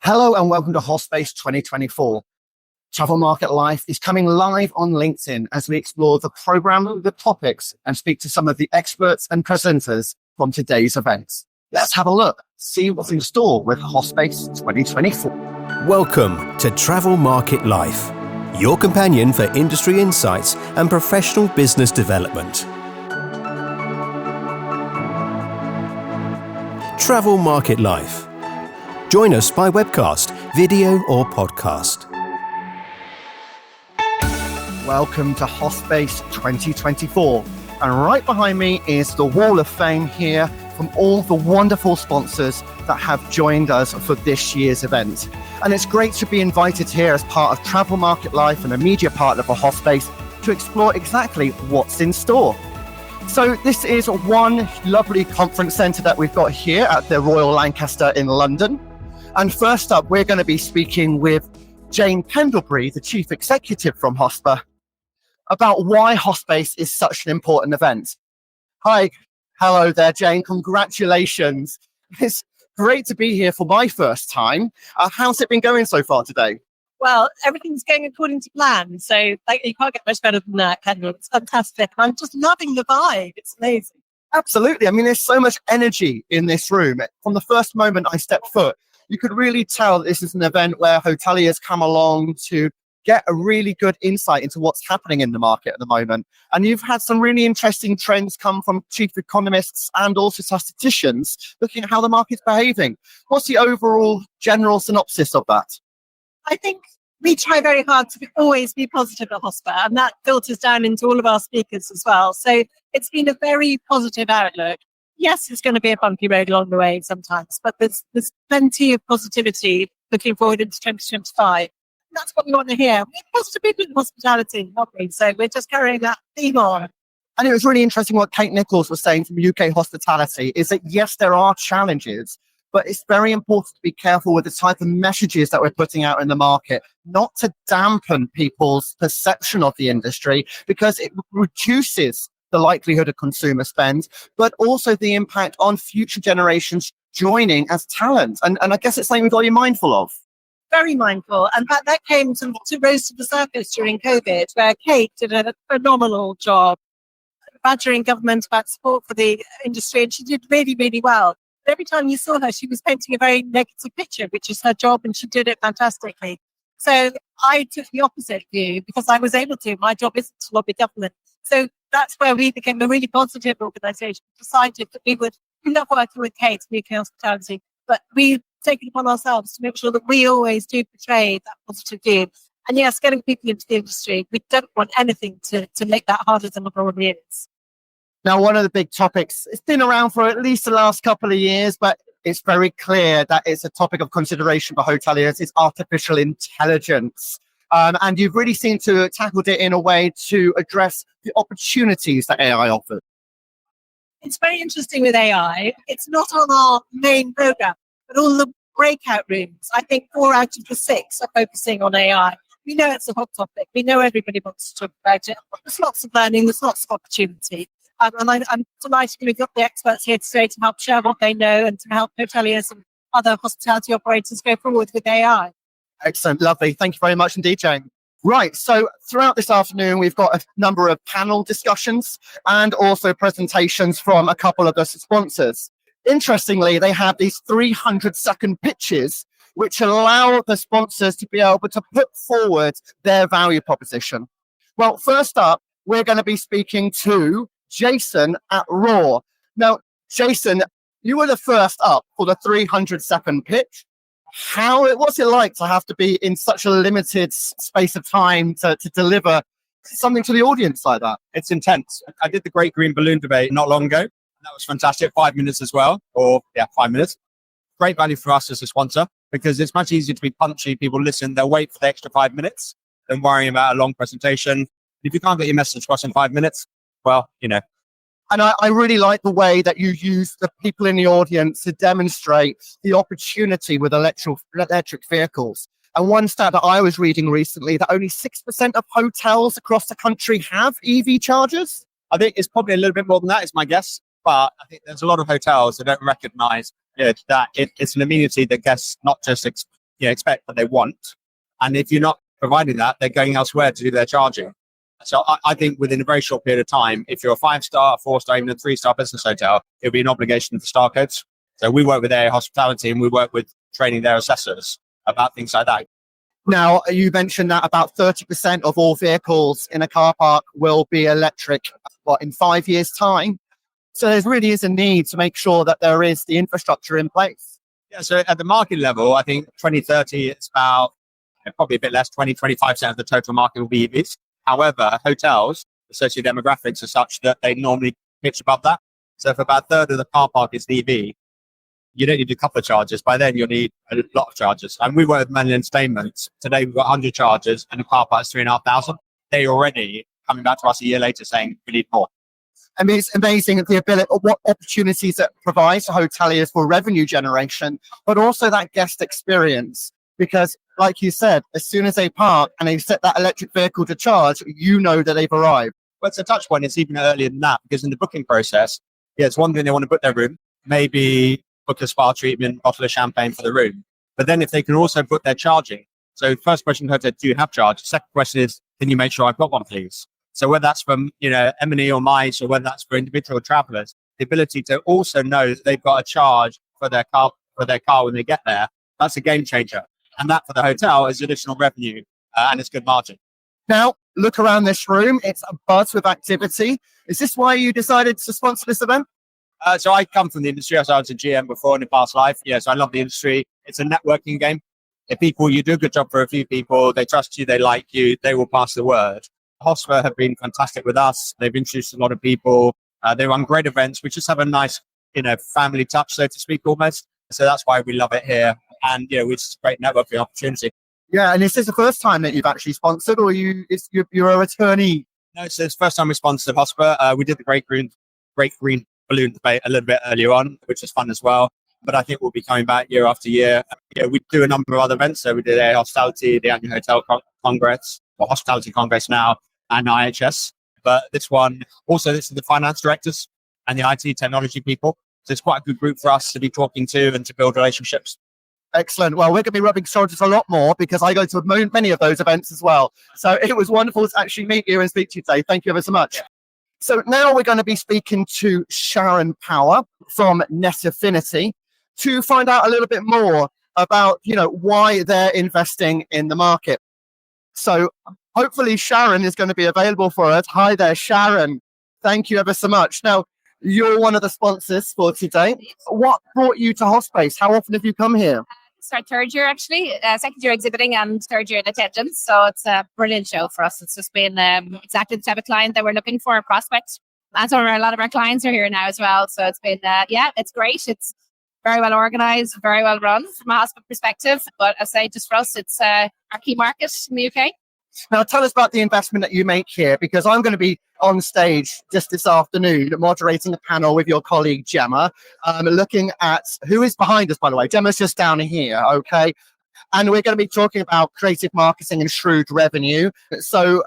Hello and welcome to Hospace 2024. Travel Market Life is coming live on LinkedIn as we explore the program, the topics, and speak to some of the experts and presenters from today's events. Let's have a look, see what's in store with Hospace 2024. Welcome to Travel Market Life, your companion for industry insights and professional business development. Travel Market Life. Join us by webcast, video or podcast. Welcome to Hospace 2024. And right behind me is the Wall of Fame here from all the wonderful sponsors that have joined us for this year's event. And it's great to be invited here as part of Travel Market Life and a media partner for Hospace to explore exactly what's in store. So this is one lovely conference centre that we've got here at the Royal Lancaster in London. And first up, we're going to be speaking with Jane Pendlebury, the Chief Executive from HOSPA, about why Hospace is such an important event. Hi, hello there, Jane. Congratulations. It's great to be here for my first time. How's it been going so far today? Well, everything's going according to plan. So you can't get much better than that, can you? It's fantastic. I'm just loving the vibe. It's amazing. Absolutely. I mean, there's so much energy in this room. From the first moment I stepped foot, you could really tell that this is an event where hoteliers come along to get a really good insight into what's happening in the market at the moment. And you've had some really interesting trends come from chief economists and also statisticians looking at how the market's behaving. What's the overall general synopsis of that? I think we try very hard to always be positive at HOSPA, and that filters down into all of our speakers as well. So it's been a very positive outlook. Yes, it's going to be a bumpy road along the way sometimes, but there's plenty of positivity looking forward into 2025. That's what we want to hear. We're positive people in hospitality, aren't we? So we're just carrying that theme on. And it was really interesting what Kate Nichols was saying from UK Hospitality, is that yes, there are challenges, but it's very important to be careful with the type of messages that we're putting out in the market, not to dampen people's perception of the industry, because it reduces the likelihood of consumer spend, but also the impact on future generations joining as talent. And I guess it's something we've got to be mindful of. Very mindful. And that came to rose to the surface during COVID, where Kate did a phenomenal job badgering government about support for the industry, and she did really, really well. But every time you saw her, she was painting a very negative picture, which is her job, and she did it fantastically. So I took the opposite view because I was able to. My job isn't to lobby government. So that's where we became a really positive organisation. Decided that we love working with Kate, UK Hospitality, but we've taken upon ourselves to make sure that we always do portray that positive view. And yes, getting people into the industry, we don't want anything to make that harder than it already is. Now, one of the big topics, it's been around for at least the last couple of years, but it's very clear that it's a topic of consideration for hoteliers, is artificial intelligence. And you've really seemed to have tackled it in a way to address the opportunities that AI offers. It's very interesting with AI. It's not on our main program, but all the breakout rooms, I think 4 out of the 6 are focusing on AI. We know it's a hot topic. We know everybody wants to talk about it. There's lots of learning. There's lots of opportunity. And I'm delighted we've got the experts here today to help share what they know and to help hoteliers and other hospitality operators go forward with AI. Excellent. Lovely. Thank you very much indeed, Jane. Right. So throughout this afternoon, we've got a number of panel discussions and also presentations from a couple of the sponsors. Interestingly, they have these 300-second pitches, which allow the sponsors to be able to put forward their value proposition. Well, first up, we're going to be speaking to Jason at Raw. Now, Jason, you were the first up for the 300-second pitch. What's it like to have to be in such a limited space of time to deliver something to the audience like that? It's intense. I did the Great Green Balloon debate not long ago. That was fantastic. 5 minutes as well. 5 minutes. Great value for us as a sponsor because it's much easier to be punchy. People listen, they'll wait for the extra 5 minutes than worrying about a long presentation. If you can't get your message across in 5 minutes, well, you know. And I really like the way that you use the people in the audience to demonstrate the opportunity with electric vehicles. And one stat that I was reading recently, that only 6% of hotels across the country have EV chargers. I think it's probably a little bit more than that, is my guess. But I think there's a lot of hotels that don't recognise that it's an amenity that guests not just expect that they want. And if you're not providing that, they're going elsewhere to do their charging. So I think within a very short period of time, if you're a 5-star, 4-star, even a 3-star business hotel, it'll be an obligation for star codes. So we work with their hospitality and we work with training their assessors about things like that. Now, you mentioned that about 30% of all vehicles in a car park will be electric, in 5 years' time. So there really is a need to make sure that there is the infrastructure in place. Yeah, so at the market level, I think 2030, it's about probably a bit less, 20-25% of the total market will be EVs. However, hotels, the socio-demographics are such that they normally pitch above that. So if about a third of the car park is EV, you don't need a couple of chargers. By then, you'll need a lot of chargers. And we work with Manly Entertainment. Today, we've got 100 chargers and the car park is 3,500. They're already coming back to us a year later saying we need more. I mean, it's amazing the ability, what opportunities it provides to hoteliers for revenue generation, but also that guest experience. Because, like you said, as soon as they park and they set that electric vehicle to charge, you know that they've arrived. But it's a touch point. It's even earlier than that, because in the booking process, it's one thing they want to book their room, maybe book a spa treatment, bottle of champagne for the room. But then if they can also book their charging. So first question, do you have charge? Second question is, can you make sure I've got one, please? So whether that's from, M&E or MICE, or whether that's for individual travelers, the ability to also know that they've got a charge for their car when they get there, that's a game changer. And that for the hotel is additional revenue and it's good margin. Now, look around this room. It's a buzz with activity. Is this why you decided to sponsor this event? So I come from the industry. I was a GM before in a past life. Yeah, so I love the industry. It's a networking game. If you do a good job for a few people, they trust you, they like you, they will pass the word. HOSPA have been fantastic with us. They've introduced a lot of people. They run great events. We just have a nice, family touch, so to speak, almost. So that's why we love it here. And, it's a great networking opportunity. Yeah, and is this the first time that you've actually sponsored, or you're a returnee? No, it's the first time we sponsored HOSPA. We did the Great Green Balloon Debate a little bit earlier on, which was fun as well. But I think we'll be coming back year after year. We do a number of other events. So we did a hospitality, the Annual Hotel Congress, or Hospitality Congress now, and IHS. But this is the finance directors and the IT technology people. So it's quite a good group for us to be talking to and to build relationships. Excellent. Well, we're going to be rubbing shoulders a lot more because I go to many of those events as well. So it was wonderful to actually meet you and speak to you today. Thank you ever so much. So now we're going to be speaking to Sharon Power from Net Affinity to find out a little bit more about, why they're investing in the market. So hopefully Sharon is going to be available for us. Hi there, Sharon. Thank you ever so much. Now, you're one of the sponsors for today. What brought you to Hospace? How often have you come here? It's our third year, actually. Second year exhibiting and third year in attendance. So it's a brilliant show for us. It's just been exactly the type of client that we're looking for, a prospect. And so a lot of our clients are here now as well. So it's been, it's great. It's very well organised, very well run from a hospital perspective. But I say just for us, it's our key market in the UK. Now, tell us about the investment that you make here, because I'm going to be on stage just this afternoon moderating a panel with your colleague Gemma, looking at who is behind us, by the way. Gemma's just down here, okay? And we're going to be talking about creative marketing and shrewd revenue. So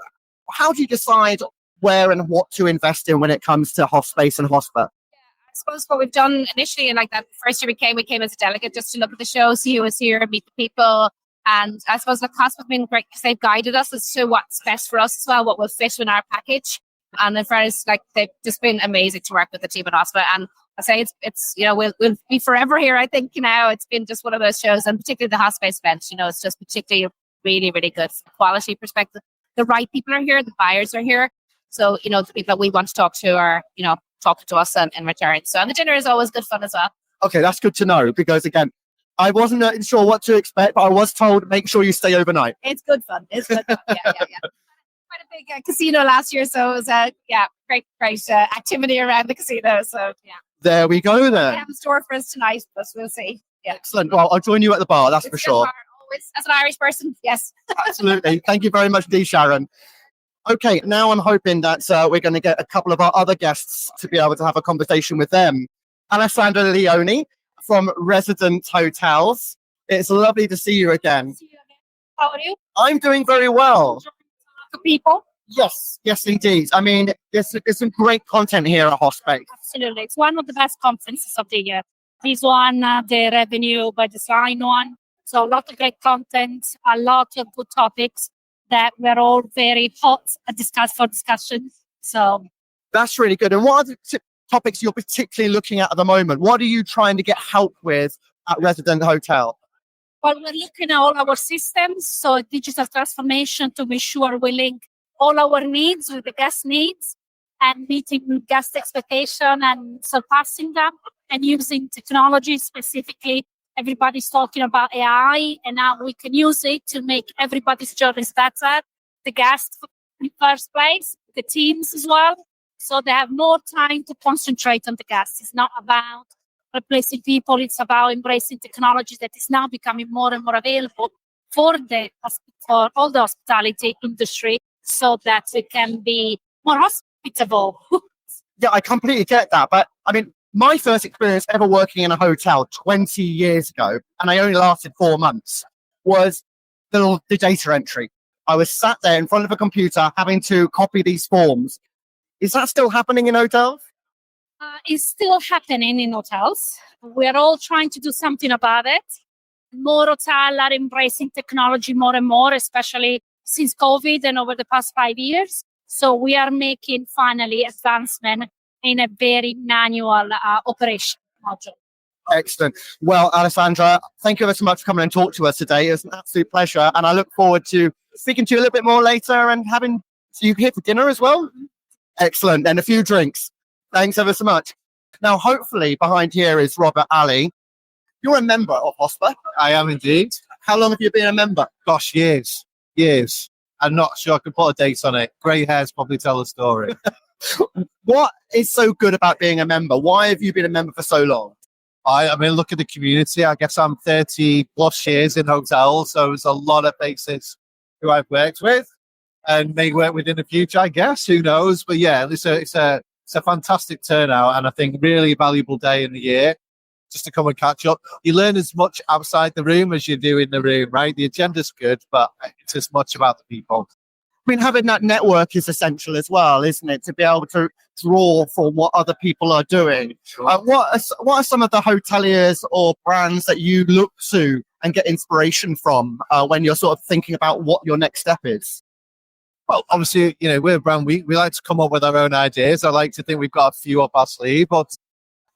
how do you decide where and what to invest in when it comes to Hospace and HOSPA? I suppose what we've done initially, in like that first year we came as a delegate just to look at the show, see who was here, meet the people. And I suppose the cost has been great because they've guided us as to what's best for us as well, what will fit in our package. And as far as they've just been amazing to work with the team at HOSPA. And I say it's we'll be forever here. I think it's been just one of those shows, and particularly the Hospace event. It's just particularly really, really good from a quality perspective. The right people are here, the buyers are here. So the people that we want to talk to are talking to us in return. So and the dinner is always good fun as well. Okay, that's good to know, because again, I wasn't sure what to expect, but I was told make sure you stay overnight. It's good fun. It's good fun. Yeah. Quite a big casino last year, so it was great activity around the casino. So yeah. There we go then. We have in store for us tonight, but we'll see. Yeah. Excellent. Well, I'll join you at the bar, that's for sure. Always, as an Irish person, yes. Absolutely. Thank you very much, Dee Sharon. Okay, now I'm hoping that we're going to get a couple of our other guests to be able to have a conversation with them. Alessandra Leoni from Resident Hotels. It's lovely to see you again. How are you? I'm doing very well. People? Yes, indeed. I mean, there's some great content here at Hospace. Absolutely. It's one of the best conferences of the year. This one, the revenue by design one. So a lot of great content, a lot of good topics that we're all very hot at discussion. So That's really good. And what are the topics you're particularly looking at the moment? What are you trying to get help with at Resident Hotel? well, we're looking at all our systems, so digital transformation to make sure we link all our needs with the guest needs and meeting guest expectation and surpassing them and using technology specifically. Everybody's talking about AI and now we can use it to make everybody's journeys better. The guests in first place, the teams as well. So they have more time to concentrate on the guests. It's not about replacing people. It's about embracing technology that is now becoming more and more available for all the hospitality industry so that it can be more hospitable. Yeah, I completely get that. But I mean, my first experience ever working in a hotel 20 years ago, and I only lasted 4 months, was the data entry. I was sat there in front of a computer having to copy these forms. Is that still happening in hotels? It's still happening in hotels. We're all trying to do something about it. More hotels are embracing technology more and more, especially since COVID and over the past 5 years. So we are making finally advancement in a very manual operation module. Excellent. Well, Alessandra, thank you ever so much for coming and talk to us today. It's an absolute pleasure. And I look forward to speaking to you a little bit more later and having you here for dinner as well. Excellent. And a few drinks. Thanks ever so much. Now, hopefully behind here is Robert Ali. You're a member of HOSPA. I am indeed. How long have you been a member? Gosh, years. I'm not sure I could put a date on it. Grey hairs probably tell the story. What is so good about being a member? Why have you been a member for so long? I mean, look at the community. I guess I'm 30 plus years in hotels, so there's a lot of faces who I've worked with and may work with in the future, I guess. Who knows? But yeah, it's a fantastic turnout and I think really valuable day in the year just to come and catch up. You learn as much outside the room as you do in the room, right? The agenda's good, but it's as much about the people. I mean, having that network is essential as well, isn't it? To be able to draw from what other people are doing. What are some of the hoteliers or brands that you look to and get inspiration from when you're sort of thinking about what your next step is? Well, obviously, we're a brand. We like to come up with our own ideas. I like to think we've got a few up our sleeve, but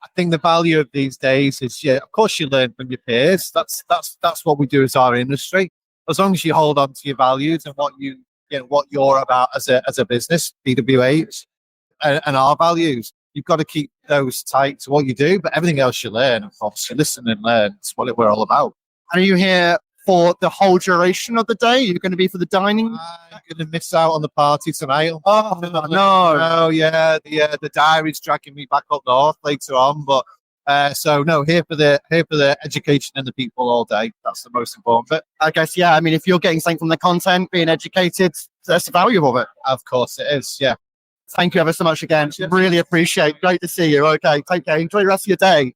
I think the value of these days is, of course, you learn from your peers. That's what we do as our industry. As long as you hold on to your values and what you're about as a business, BWH, and our values, you've got to keep those tight to what you do. But everything else you learn, of course, you listen and learn. It's what we're all about. Are you here for the whole duration of the day? You're going to be for the dining? I'm going to miss out on the party tonight. Oh, no. Oh, yeah. The diary's dragging me back up north later on. But here for the education and the people all day. That's the most important bit. I guess, yeah. I mean, if you're getting something from the content, being educated, that's the value of it. Of course it is, yeah. Thank you ever so much again. Really appreciate. Great to see you. Okay, take care. Enjoy the rest of your day.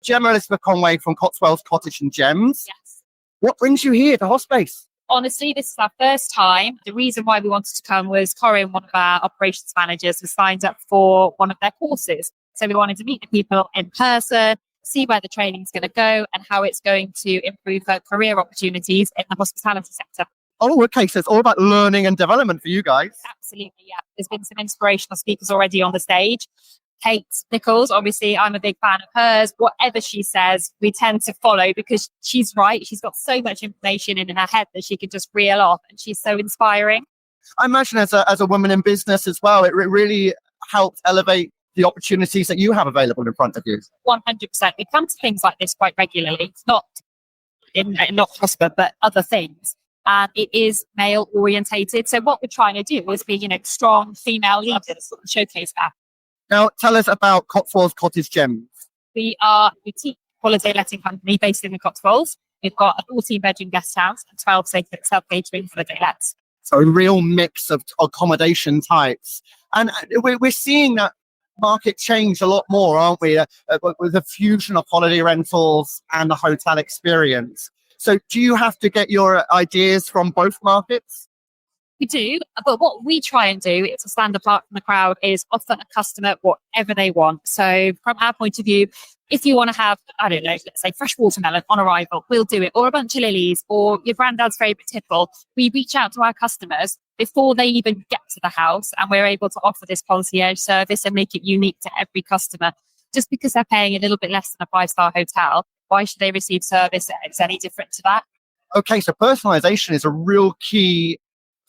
Gemma Elizabeth Conway from Cotswolds Cottages and Gems. Yes. What brings you here to Hospace? Honestly, this is our first time. The reason why we wanted to come was Corinne, one of our operations managers, was signed up for one of their courses. So we wanted to meet the people in person, see where the training is going to go and how it's going to improve her career opportunities in the hospitality sector. Oh, okay. So it's all about learning and development for you guys. Absolutely, yeah. There's been some inspirational speakers already on the stage. Kate Nichols, obviously, I'm a big fan of hers. Whatever she says, we tend to follow because she's right. She's got so much information in her head that she can just reel off, and she's so inspiring. I imagine as a woman in business as well, it really helped elevate the opportunities that you have available in front of you. 100%. We come to things like this quite regularly. It's not HOSPA, but other things. And it is male orientated. So what we're trying to do is be, strong female leaders and showcase that. Now, tell us about Cotswolds Cottages Gems. We are a boutique holiday letting company based in the Cotswolds. We've got a 14-bedroom guest house and 12 self-catering holiday lets. So a real mix of accommodation types. And we're seeing that market change a lot more, aren't we? With the fusion of holiday rentals and the hotel experience. So do you have to get your ideas from both markets? We do, but what we try and do to stand apart from the crowd is offer a customer whatever they want. So from our point of view, if you want to have, I don't know, let's say fresh watermelon on arrival, we'll do it, or a bunch of lilies, or your granddad's favourite tipple. We reach out to our customers before they even get to the house, and we're able to offer this concierge service and make it unique to every customer. Just because they're paying a little bit less than a 5-star hotel, why should they receive service that's any different to that? Okay, so personalization is a real key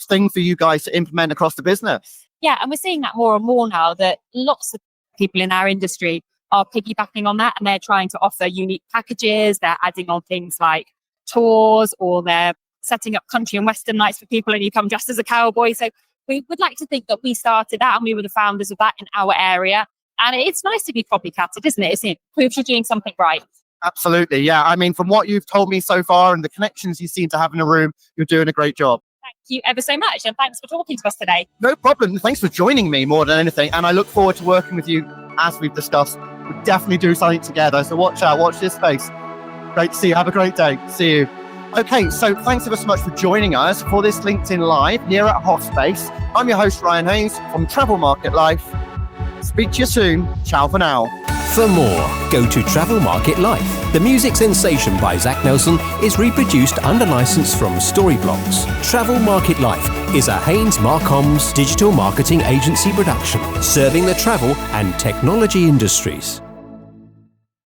thing for you guys to implement across the business. Yeah, and we're seeing that more and more now, that lots of people in our industry are piggybacking on that, and they're trying to offer unique packages. They're adding on things like tours, or they're setting up country and western nights for people and you come dressed as a cowboy. So we would like to think that we started that and we were the founders of that in our area. And it's nice to be copycatted, isn't it? It proves you're doing something right. Absolutely, yeah. I mean, from what you've told me so far and the connections you seem to have in a room, you're doing a great job. Thank you ever so much, and thanks for talking to us today. No problem. Thanks for joining me more than anything. And I look forward to working with you as we've discussed. We'll definitely do something together. So watch out, watch this space. Great to see you. Have a great day. See you. Okay, so thanks ever so much for joining us for this LinkedIn Live here at Hospace. I'm your host, Ryan Hayes from Travel Market Life. Speak to you soon. Ciao for now. For more, go to Travel Market Life. The music sensation by Zach Nelson is reproduced under license from Storyblocks. Travel Market Life is a Haynes Marcoms digital marketing agency production, serving the travel and technology industries.